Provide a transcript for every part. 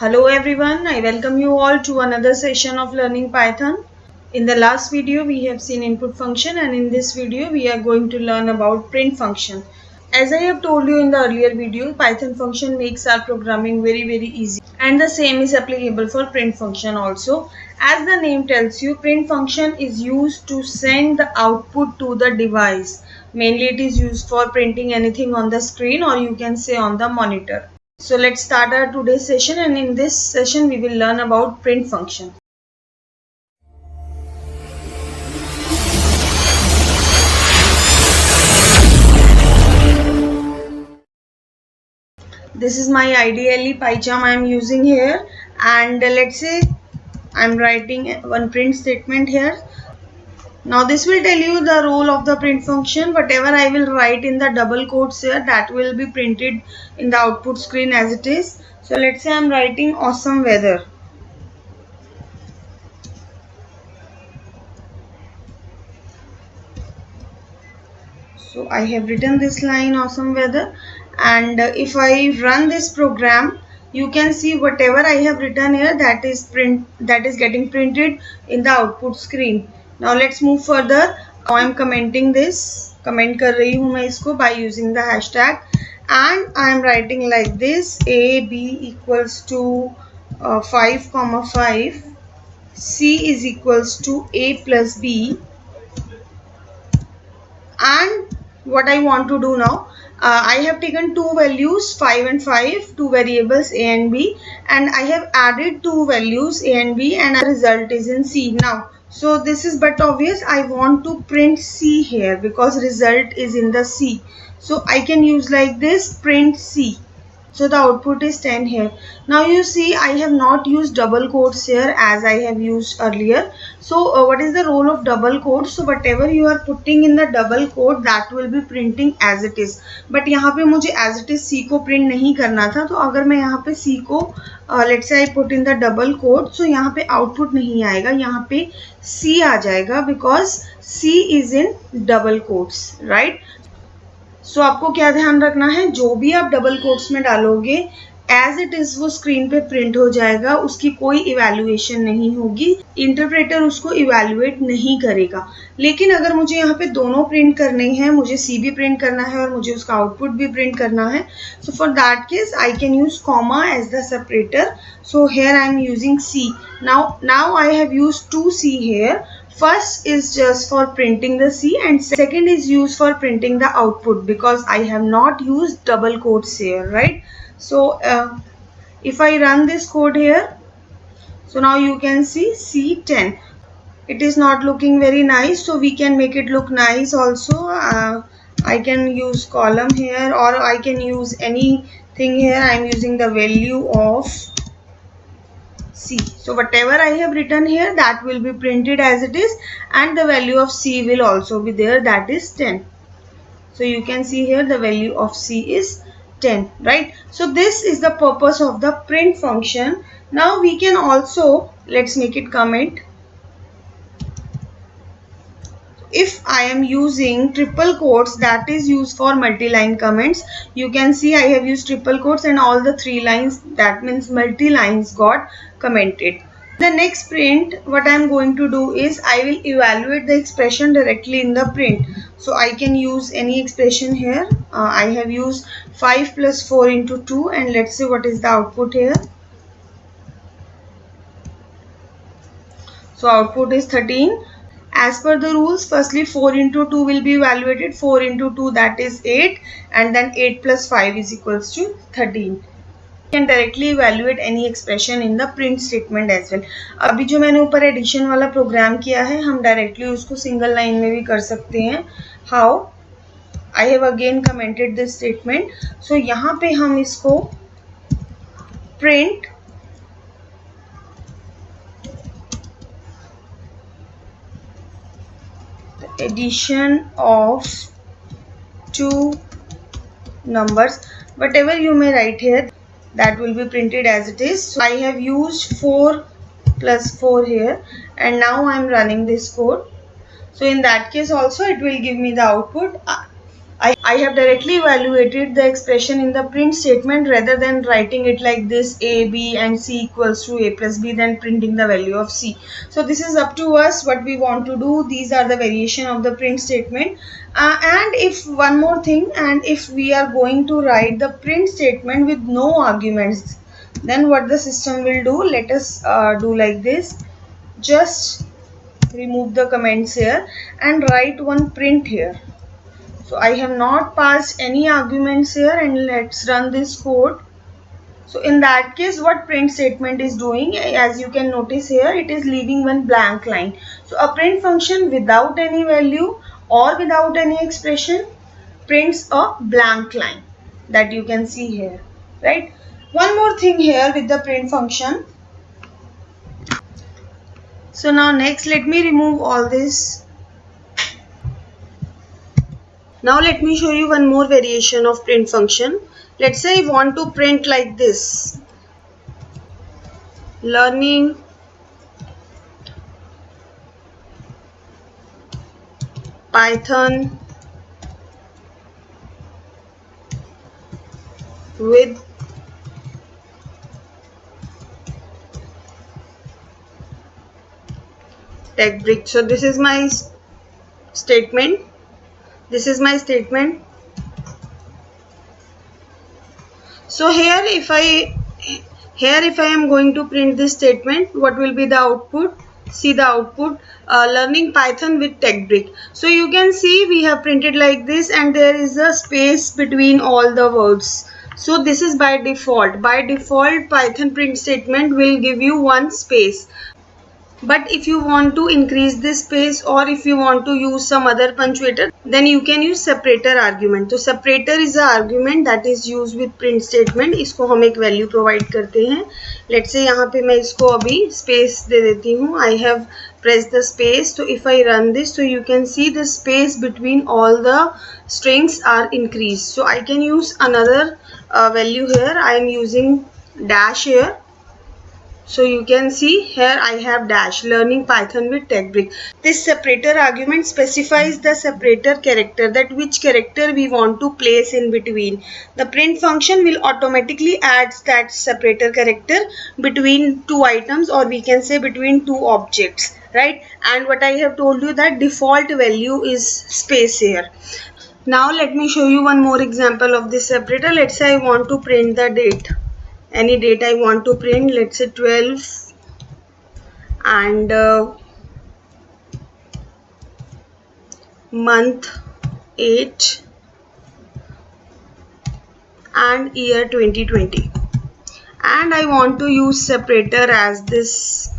Hello everyone, I welcome you all to another session of learning Python. In the last video we have seen input function, and in this video we are going to learn about print function. As I have told you in the earlier video, Python function makes our programming very easy, and the same is applicable for print function also. As the name tells you, print function is used to send the output to the device. Mainly it is used for printing anything on the screen, or you can say on the monitor. So let's start our today's session, and in this session we will learn about print function. This is my IDLE PyCharm I am using here, and let's say I am writing one print statement here. Now this will tell you the role of the print function. Whatever I will write in the double quotes here, that will be printed in the output screen as it is. So let's say I am writing awesome weather. So I have written this line awesome weather, and if I run this program, you can see whatever I have written here, that is getting printed in the output screen. Now let's move further. Now I am commenting this, comment कर रही हूँ मैं इसको by using the hashtag, and I am writing like this: a b equals to 5, 5, c is equals to a plus b. And what I want to do now, I have taken two values 5 and 5, two variables a and b, and I have added two values a and b, and the result is in c. Now so this is but obvious, I want to print c here because result is in the c, so I can use like this, print c. So the output is 10 here. Now you see I have not used double quotes here as I have used earlier. So what is the role of double quotes? So whatever you are putting in the double quote, that will be printing as it is. But यहाँ पे मुझे as it is C को print नहीं करना था, तो अगर मैं यहाँ पे C को let's say I put in the double quote, so यहाँ पे output नहीं आएगा, यहाँ पे C आ जाएगा because C is in double quotes, right? सो आपको क्या ध्यान रखना है, जो भी आप डबल कोट्स में डालोगे एज इट इज वो स्क्रीन पे प्रिंट हो जाएगा, उसकी कोई इवैल्यूएशन नहीं होगी, इंटरप्रेटर उसको इवैल्यूएट नहीं करेगा. लेकिन अगर मुझे यहाँ पे दोनों प्रिंट करने हैं, मुझे सी भी प्रिंट करना है और मुझे उसका आउटपुट भी प्रिंट करना है, so for that case I can use comma as the separator. So here I am using C. Now I have use to C here. First is just for printing the C, and second is used for printing the output because I have not used double quotes here, right? So if I run this code here, so now you can see C10. It is not looking very nice, so we can make it look nice also. I can use column here, or I can use anything here. I am using the value of C. So whatever I have written here, that will be printed as it is, and the value of C will also be there, that is 10. So you can see here the value of C is 10, right? So this is the purpose of the print function. Now we can also, let's make it comment. If I am using triple quotes, that is used for multi-line comments. You can see I have used triple quotes and all the three lines, that means multi-lines got commented. The next print, what I am going to do is I will evaluate the expression directly in the print. So I can use any expression here. I have used 5 plus 4 into 2, and let's see what is the output here. So output is 13. As per the rules, firstly 4 into 2 will be evaluated. 4 into 2, that is 8, and then 8 plus 5 is equals to 13. You can directly evaluate any expression in the print statement as well. अभी जो मैंने ऊपर addition वाला programme किया है, हम directly उसको single line में भी कर सकते हैं. How? I have again commented this statement. So यहाँ पे हम इसको print addition of two numbers, whatever you may write here, that will be printed as it is. So I have used 4 plus 4 here, and now I am running this code. So in that case also it will give me the output. I have directly evaluated the expression in the print statement rather than writing it like this: a, b and c equals to a plus b, then printing the value of c. So this is up to us what we want to do. These are the variation of the print statement. And if one more thing, and if we are going to write the print statement with no arguments, then what the system will do, let us do like this. Just remove the comments here and write one print here. So I have not passed any arguments here, and let's run this code. So in that case, what print statement is doing, as you can notice here, it is leaving one blank line. So a print function without any value or without any expression prints a blank line, that you can see here, right? One more thing here with the print function. So now next, let me remove all this. Now let me show you one more variation of print function. Let's say I want to print like this: learning Python with TechBrick. So this is my statement. This is my statement. So here if I am going to print this statement, what will be the output? See the output, learning Python with TechBrick. So you can see we have printed like this, and there is a space between all the words. So this is by default. By default, Python print statement will give you one space. But if you want to increase this space, or if you want to use some other punctuator, then you can use separator argument. So separator is a argument that is used with print statement. इसको हम एक value provide करते हैं. Let's say यहाँ पे मैं इसको अभी space दे देती हूँ. I have pressed the space. So if I run this, so you can see the space between all the strings are increased. So I can use another value here. I am using dash here. So you can see here I have dash, learning Python with TechBrick. This separator argument specifies the separator character, that which character we want to place in between. The print function will automatically add that separator character between two items, or we can say between two objects, right? And what I have told you, that default value is space here. Now let me show you one more example of this separator. Let's say I want to print the date. Any date I want to print, let's say 12 and month 8 and year 2020, and I want to use separator as this,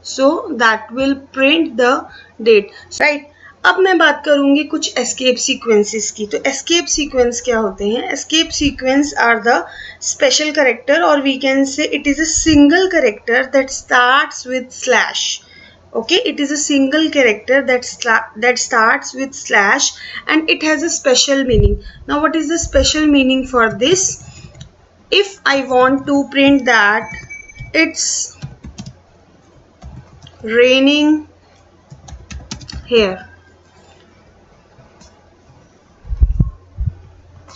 so that will print the date, right? अब मैं बात करूंगी कुछ escape sequences की. तो escape sequence क्या होते हैं? Escape sequence are the special character, और we can say it is a single character that starts with slash. Okay, it is a single character that starts with slash, and it has a special meaning. Now what is the special meaning for this? If I want to print that it's raining here,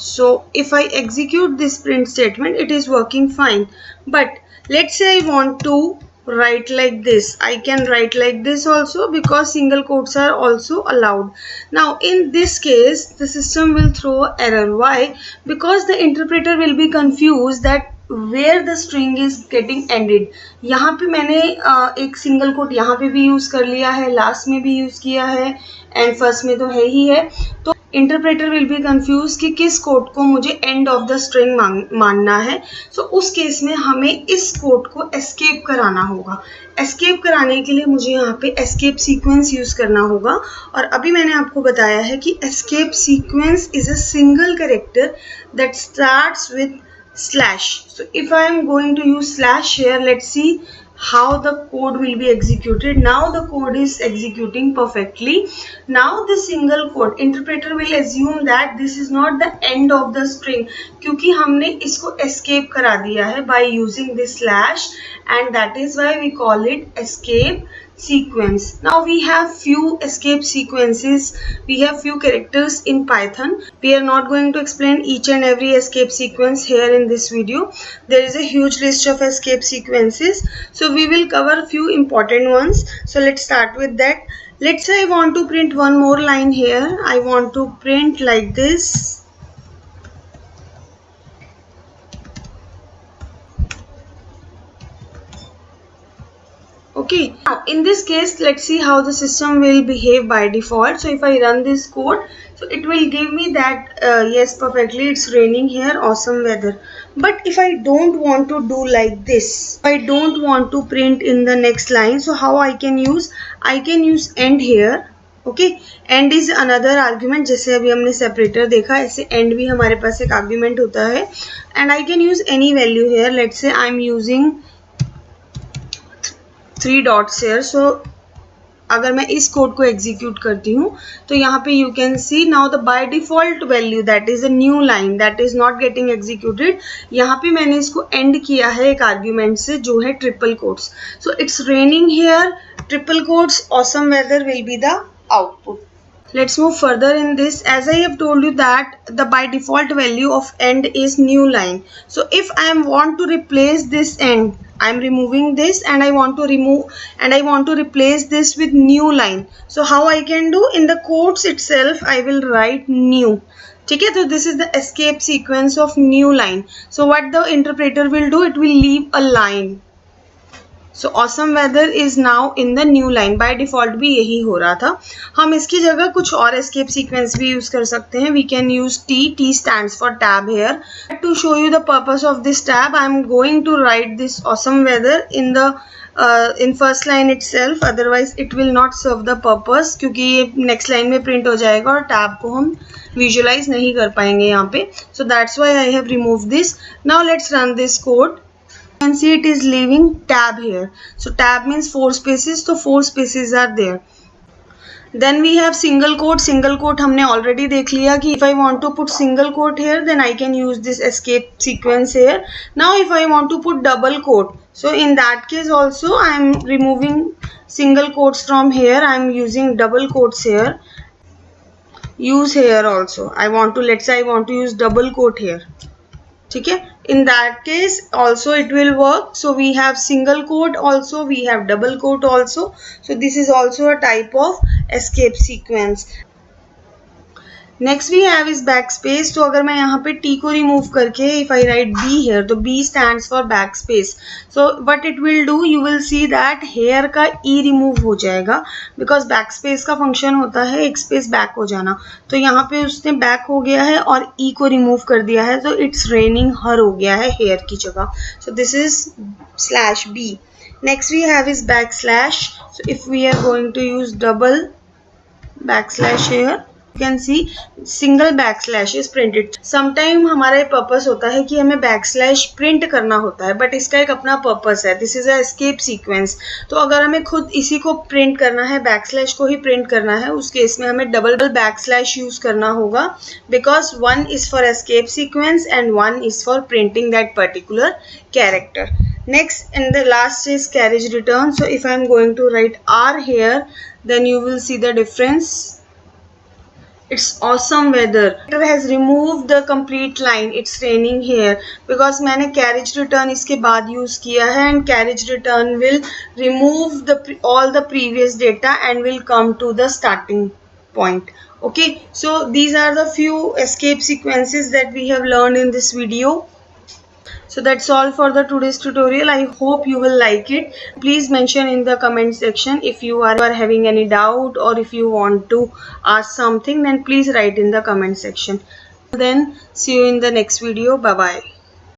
so if I execute this print statement, it is working fine. But let's say I want to write like this. I can write like this also, because single quotes are also allowed. Now in this case, the system will throw error. Why? Because the interpreter will be confused that where the string is getting ended. यहाँ पे मैंने एक single quote यहाँ पे भी use कर लिया है, लास्ट में भी यूज किया है, एंड फर्स्ट में तो है ही है. तो इंटरप्रेटर विल बी कंफ्यूज कि किस कोड को मुझे एंड ऑफ द स्ट्रिंग मानना है. सो उस केस में हमें इस कोड को एस्केप कराना होगा. एस्केप कराने के लिए मुझे यहाँ पे एस्केप सीक्वेंस यूज करना होगा. और अभी मैंने आपको बताया है कि escape sequence is a single character that starts with slash. So if I am going to use slash here, let's see how the code will be executed. Now the code is executing perfectly. Now the single quote, interpreter will assume that this is not the end of the string, क्योंकि हमने इसको escape करा दिया है by using this slash, and that is why we call it escape sequence. Now we have few escape sequences, we have few characters in Python. We are not going to explain each and every escape sequence here in this video. There is a huge list of escape sequences, so we will cover few important ones. So let's start with that. Let's say I want to print one more line here. I want to print like this. Okay, now in this case, let's see how the system will behave by default. So if I run this code, so it will give me that yes, perfectly, it's raining here, awesome weather. But if I don't want to do like this, I don't want to print in the next line, so how I can use end here. Okay and is another argument, जैसे अभी हमने separator देखा, ऐसे and भी हमारे पास एक argument होता है. And I can use any value here. Let's say I am using 3 dots here. So अगर मैं इस कोड को एग्जीक्यूट करती हूँ तो यहाँ पे you can see now the by default value that is a new line that is not getting executed. यहाँ पे मैंने इसको एंड किया है एक आर्ग्यूमेंट से जो है triple quotes. So it's raining here, triple quotes, awesome weather will be the output. Let's move further in this. As I have told you that the by default value of end is new line. So if I want to replace this end, I am removing this and I want to replace this with new line. So how I can do? In the quotes itself I will write new. Okay, so this is the escape sequence of new line. So what the interpreter will do? It will leave a line. So awesome weather is now in the new line. By default भी यही हो रहा था. हम इसकी जगह कुछ और escape sequence भी use कर सकते हैं. We can use T. T stands for tab here. To show you the purpose of this tab, I am going to write this awesome weather in the in first line itself. Otherwise it will not serve the purpose क्योंकि ये next line में print हो जाएगा और tab को हम visualize नहीं कर पाएंगे यहाँ पे. So that's why I have removed this. Now let's run this code. You can see it is leaving tab here. So tab means 4 spaces, so 4 spaces are there. Then we have single quote. Single quote हमने already देख लिया कि if I want to put single quote here, then I can use this escape sequence here. Now if I want to put double quote, so in that case also I am removing single quotes from here. I am using double quotes here. Use here also. Let's say I want to use double quote here. ठीक है, in that case also it will work. So we have single quote also, we have double quote also. So this is also a type of escape sequence. Next we have is backspace. तो अगर मैं यहाँ पे T को remove करके if I write B here, तो B stands for backspace. So what it will do, you will see that here का E remove हो जाएगा because backspace का function होता है एक space back हो जाना. तो यहाँ पे उसने back हो गया है और E को remove कर दिया है, तो it's raining her हो गया है here की जगह. So this is /B. Next we have is backslash. So if we are going to use double backslash here, you can see single backslash is printed. Sometime हमारा purpose होता है कि हमें बैकस्लैश प्रिंट करना होता है, बट इसका एक अपना पर्पस है. This is a escape sequence. तो अगर हमें खुद इसी को प्रिंट करना है, बैकस्लैश को ही प्रिंट करना है, उस केस में हमें डबल बैकस्लैश यूज करना होगा because one is for escape sequence and one is for printing that particular character. Next and the last is carriage return. So if I am going to write R here, then you will see the difference. It's awesome weather. It has removed the complete line. It's raining here because मैंने carriage return इसके बाद use किया है and carriage return will remove all the previous data and will come to the starting point. Okay, so these are the few escape sequences that we have learned in this video. So that's all for the today's tutorial. I hope you will like it. Please mention in the comment section if you are having any doubt or if you want to ask something, then please write in the comment section. Then see you in the next video. Bye bye.